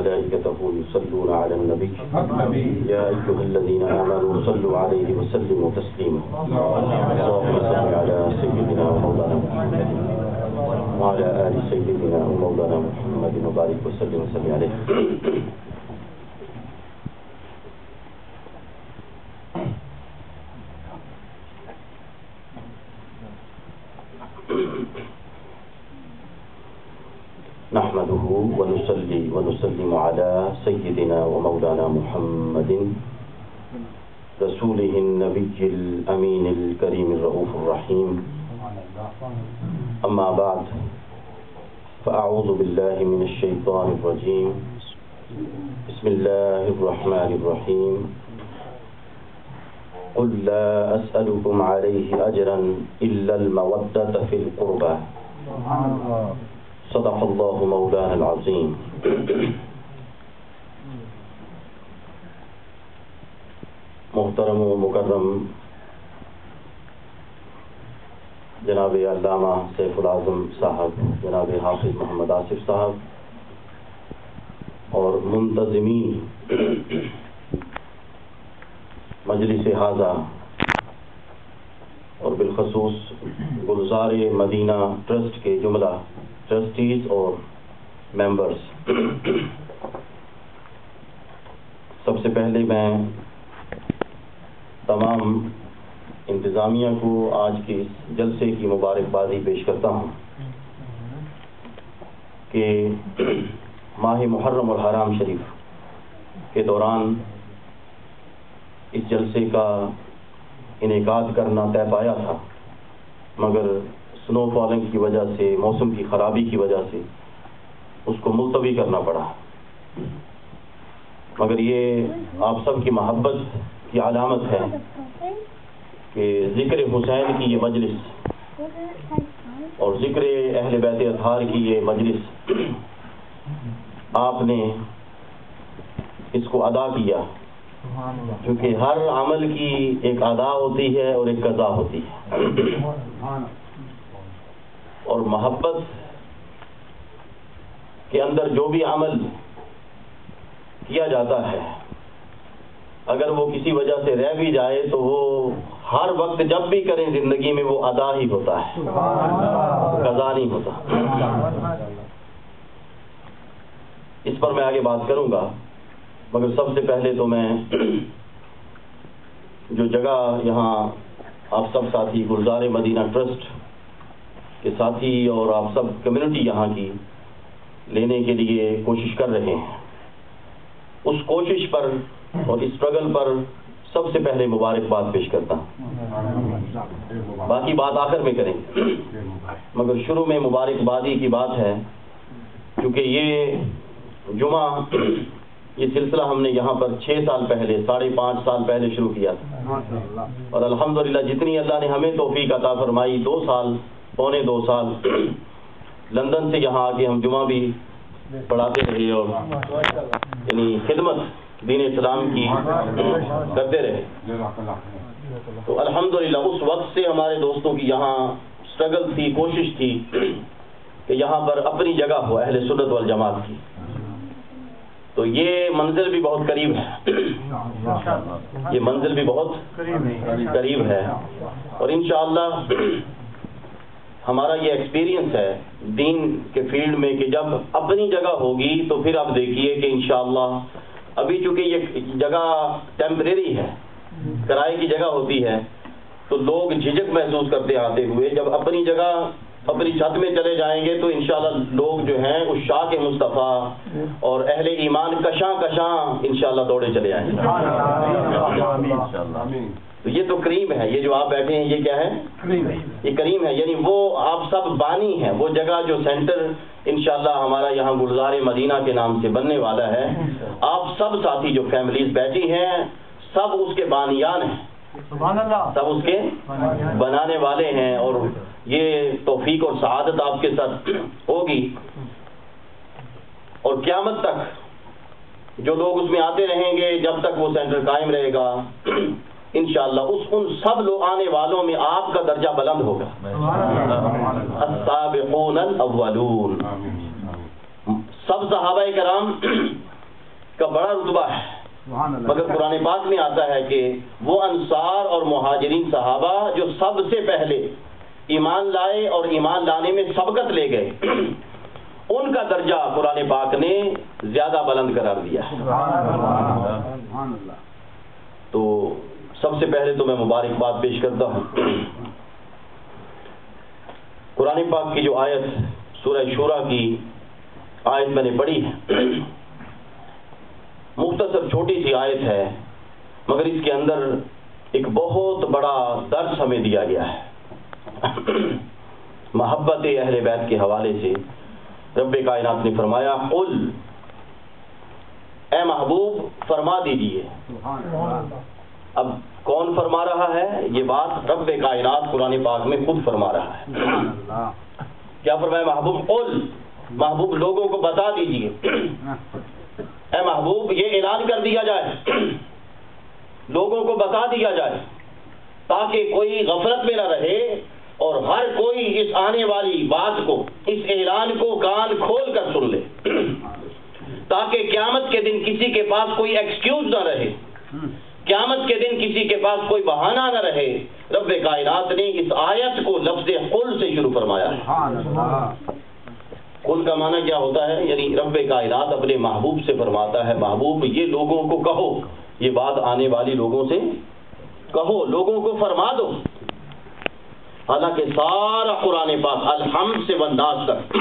وملائكته يصلون على النبي يا أيها الذين آمنوا صلوا عليه وسلموا تسليما اللهم صل على سيدنا ومولانا محمد وعلى آل سيدنا ومولانا محمد وبارك وسلم عليه. نحمده ونصلي ونسلم على سيدنا ومولانا محمد رسوله النبي الأمين الكريم الرؤوف الرحيم. أما بعد فأعوذ بالله من الشيطان الرجيم. بسم الله الرحمن الرحيم. قل لا أسألكم عليه أجرا إلا المودة في القربى. صدق اللہ مولانا العظیم. محترم و مکرم جناب علامہ سیف العظم صاحب، جناب حافظ محمد آصف صاحب اور منتظمین مجلس ہذا اور بالخصوص گلزار مدینہ ٹرسٹ کے جملہ ٹرسٹیز اور ممبرز، سب سے پہلے میں تمام انتظامیہ کو آج کے اس جلسے کی مبارکبادی پیش کرتا ہوں کہ ماہ محرم الحرام شریف کے دوران اس جلسے کا انعقاد کرنا طے پایا تھا، مگر سنو فالنگ کی وجہ سے، موسم کی خرابی کی وجہ سے اس کو ملتوی کرنا پڑا. مگر یہ آپ سب کی محبت کی علامت ہے کہ ذکر حسین کی یہ مجلس اور ذکر اہل بیت اطہار کی یہ مجلس آپ نے اس کو ادا کیا، کیونکہ ہر عمل کی ایک ادا ہوتی ہے اور ایک قضا ہوتی ہے، اور محبت کے اندر جو بھی عمل کیا جاتا ہے اگر وہ کسی وجہ سے رہ بھی جائے تو وہ ہر وقت جب بھی کریں زندگی میں وہ ادا ہی ہوتا ہے، قضا نہیں ہوتا. اس پر میں آگے بات کروں گا، مگر سب سے پہلے تو میں جو جگہ یہاں آپ سب ساتھی گلزار مدینہ ٹرسٹ کے ساتھی اور آپ سب کمیونٹی یہاں کی لینے کے لیے کوشش کر رہے ہیں، اس کوشش پر اور اسٹرگل پر سب سے پہلے مبارکباد پیش کرتا ہوں. باقی بات آخر میں کریں، مگر شروع میں مبارکبادی کی بات ہے، کیونکہ یہ جمعہ یہ سلسلہ ہم نے یہاں پر 6 سال پہلے 5.5 سال پہلے شروع کیا تھا، اور الحمدللہ جتنی اللہ نے ہمیں توفیق عطا فرمائی 2 سال پونے 2 سال لندن سے یہاں آ کے ہم جمعہ بھی پڑھاتے رہے اور یعنی خدمت دین اسلام کی کرتے رہے. تو الحمدللہ اس وقت سے ہمارے دوستوں کی یہاں سٹرگل تھی، کوشش تھی کہ یہاں پر اپنی جگہ ہو اہل سنت والجماعت کی. تو یہ منزل بھی بہت قریب ہے، یہ منزل بھی بہت قریب ہے، اور انشاءاللہ ہمارا یہ ایکسپیرینس ہے دین کے فیلڈ میں کہ جب اپنی جگہ ہوگی تو پھر آپ دیکھیے کہ انشاءاللہ ابھی چونکہ یہ جگہ ٹیمپریری ہے، کرائے کی جگہ ہوتی ہے، تو لوگ جھجک محسوس کرتے آتے ہوئے، جب اپنی جگہ اپنی چھت میں چلے جائیں گے تو انشاءاللہ لوگ جو ہیں اس عشاق مصطفیٰ اور اہل ایمان کشاں انشاءاللہ دوڑے چلے آئیں گے. تو یہ تو کریم ہے، یہ جو آپ بیٹھے ہیں یہ کیا ہے؟ یہ کریم ہے، یعنی وہ آپ سب بانی ہیں، وہ جگہ جو سینٹر انشاءاللہ ہمارا یہاں گلزار مدینہ کے نام سے بننے والا ہے. آپ سب ساتھی جو فیملیز بیٹھی ہیں سب اس کے بانیان ہیں، سب اس کے بنانے والے ہیں، اور یہ توفیق اور سعادت آپ کے ساتھ ہوگی، اور قیامت تک جو لوگ اس میں آتے رہیں گے جب تک وہ سینٹر قائم رہے گا انشاءاللہ ان سب لوگ آنے والوں میں آپ کا درجہ بلند ہوگا. السابقون الاولون، سب صحابہ کرام کا بڑا رتبہ ہے، مگر قرآن پاک میں آتا ہے کہ وہ انصار اور مہاجرین صحابہ جو سب سے پہلے ایمان لائے اور ایمان لانے میں سبقت لے گئے، ان کا درجہ قرآن پاک نے زیادہ بلند قرار دیا ہے۔ تو سب سے پہلے تو میں مبارکباد پیش کرتا ہوں۔ قرآن پاک کی جو آیت سورہ شورا کی آیت میں نے پڑھی ہے، مختصر چھوٹی سی آیت ہے، مگر اس کے اندر ایک بہت بڑا درس ہمیں دیا گیا ہے۔ محبت اہل بیت کے حوالے سے رب کائنات نے فرمایا قل، اے محبوب فرما دیجئے۔ اب کون فرما رہا ہے؟ یہ بات رب کائنات قرآن پاک میں خود فرما رہا ہے۔ کیا فرمایا؟ محبوب قل، محبوب لوگوں کو بتا دیجئے، اے محبوب یہ اعلان کر دیا جائے، لوگوں کو بتا دیا جائے، تاکہ کوئی غفلت میں نہ رہے اور ہر کوئی اس آنے والی بات کو، اس اعلان کو کان کھول کر سن لے، تاکہ قیامت کے دن کسی کے پاس کوئی ایکسکیوز نہ رہے، قیامت کے دن کسی کے پاس کوئی بہانہ نہ رہے۔ رب کائنات نے اس آیت کو لفظ قل سے شروع فرمایا ہے۔ قل کا معنی کیا ہوتا ہے؟ یعنی رب کائنات اپنے محبوب سے فرماتا ہے محبوب یہ لوگوں کو کہو، یہ بات آنے والی لوگوں سے کہو، لوگوں کو فرما دو۔ حالانکہ سارا قرآن پاک الحمد سے والناس تک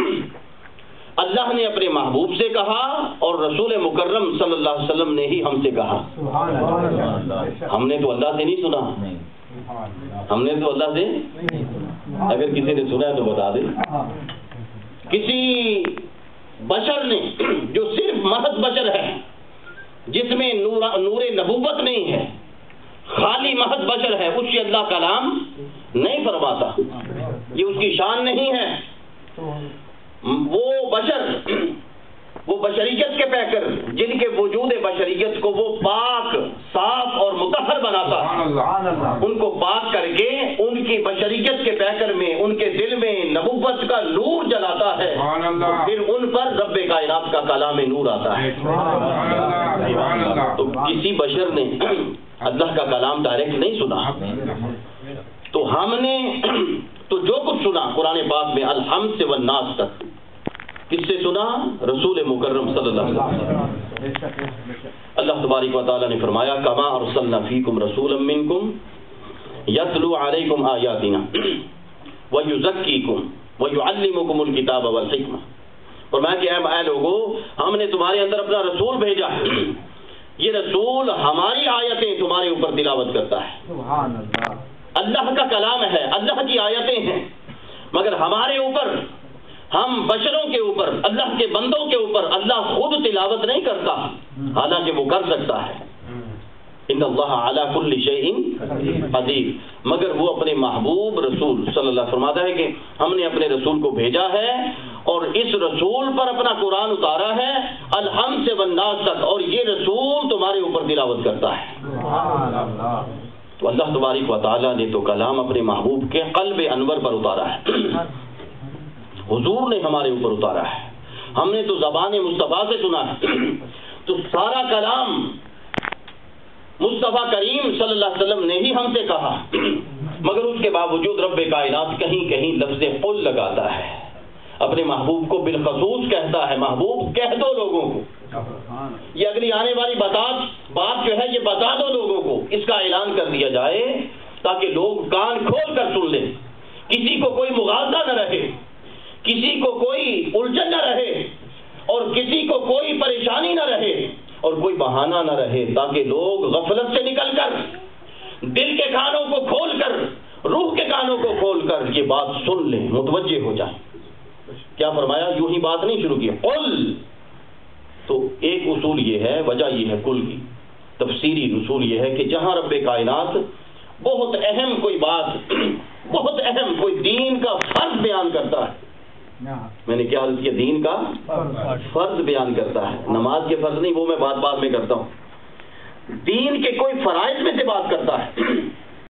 اللہ نے اپنے محبوب سے کہا اور رسول مکرم صلی اللہ علیہ وسلم نے ہی ہم سے کہا۔ ہم نے تو اللہ سے نہیں سنا، ہم نے تو اللہ سے، اگر کسی نے سنا ہے تو بتا دے۔ کسی بشر نے جو صرف محض بشر ہے، جس میں نور نبوت نہیں ہے، خالی محض بشر ہے، اس سے اللہ کلام نہیں فرماتا، یہ اس کی شان نہیں ہے۔ وہ بشر، وہ بشریت کے پیکر جن کے وجود بشریت کو وہ پاک، صاف اور مطہر بناتا ہے، ان کو پاک کر کے ان کی بشریت کے پیکر میں ان کے دل میں نبوت کا نور جلاتا ہے، پھر ان پر رب کائنات کا کلام نور آتا ہے۔ تو کسی بشر نے اللہ کا کلام ڈائریکٹ نہیں سنا، تو ہم نے تو جو کچھ سنا قرآن پاک میں الحمد سے والناس تک کس سے سنا؟ رسول مکرم صلی اللہ علیہ وسلم۔ اللہ تبارک و تعالیٰ نے فرمایا کما ارسلنا فیکم رسولا منکم یتلو علیکم آیاتنا ویزکیکم ویعلمکم الکتاب والحکمہ۔ فرمایا کہ اے لوگو، ہم نے تمہارے اندر اپنا رسول بھیجا، یہ رسول ہماری آیتیں تمہارے اوپر تلاوت کرتا ہے۔ اللہ کا کلام ہے، اللہ کی آیتیں ہیں، مگر ہمارے اوپر، ہم بشروں کے اوپر، اللہ کے بندوں کے اوپر اللہ خود تلاوت نہیں کرتا، حالانکہ وہ کر سکتا ہے۔ ان اللہ علی کل شیء قدیر، مگر وہ اپنے محبوب رسول صلی اللہ علیہ وسلم فرماتا ہے کہ ہم نے اپنے رسول کو بھیجا ہے اور اس رسول پر اپنا قرآن اتارا ہے الحمد سے والناس تک، اور یہ رسول تمہارے اوپر تلاوت کرتا ہے۔ تو اللہ تبارک و تعالیٰ نے تو کلام اپنے محبوب کے قلب انور پر اتارا ہے، حضور نے ہمارے اوپر اتارا ہے، ہم نے تو زبان مصطفیٰ سے سنا ہے۔ تو سارا کلام مصطفیٰ کریم صلی اللہ علیہ وسلم نے ہی ہم سے کہا، مگر اس کے باوجود رب کائنات کہیں کہیں لفظ قل لگاتا ہے، اپنے محبوب کو بالخصوص کہتا ہے محبوب کہہ دو لوگوں کو، یہ اگلی آنے والی بات جو ہے یہ بتا دو لوگوں کو، اس کا اعلان کر دیا جائے تاکہ لوگ کان کھول کر سن لیں، کسی کو کوئی مغالطہ نہ رہے، کسی کو کوئی الجھن نہ رہے، اور کسی کو کوئی پریشانی نہ رہے، اور کوئی بہانہ نہ رہے، تاکہ لوگ غفلت سے نکل کر دل کے کانوں کو کھول کر، روح کے کانوں کو کھول کر یہ بات سن لیں، متوجہ ہو جائیں۔ کیا فرمایا؟ یوں ہی بات نہیں شروع کی قل۔ تو ایک اصول یہ ہے، وجہ یہ ہے قل کی، تفسیری اصول یہ ہے کہ جہاں رب کائنات بہت اہم کوئی بات، بہت اہم کوئی دین کا فرض بیان کرتا ہے، میں نے کیا عرض کیا؟ دین کا فرض بیان کرتا ہے، نماز کے فرض نہیں، وہ میں بات بعد میں کرتا ہوں، دین کے کوئی فرائض میں سے بات کرتا ہے،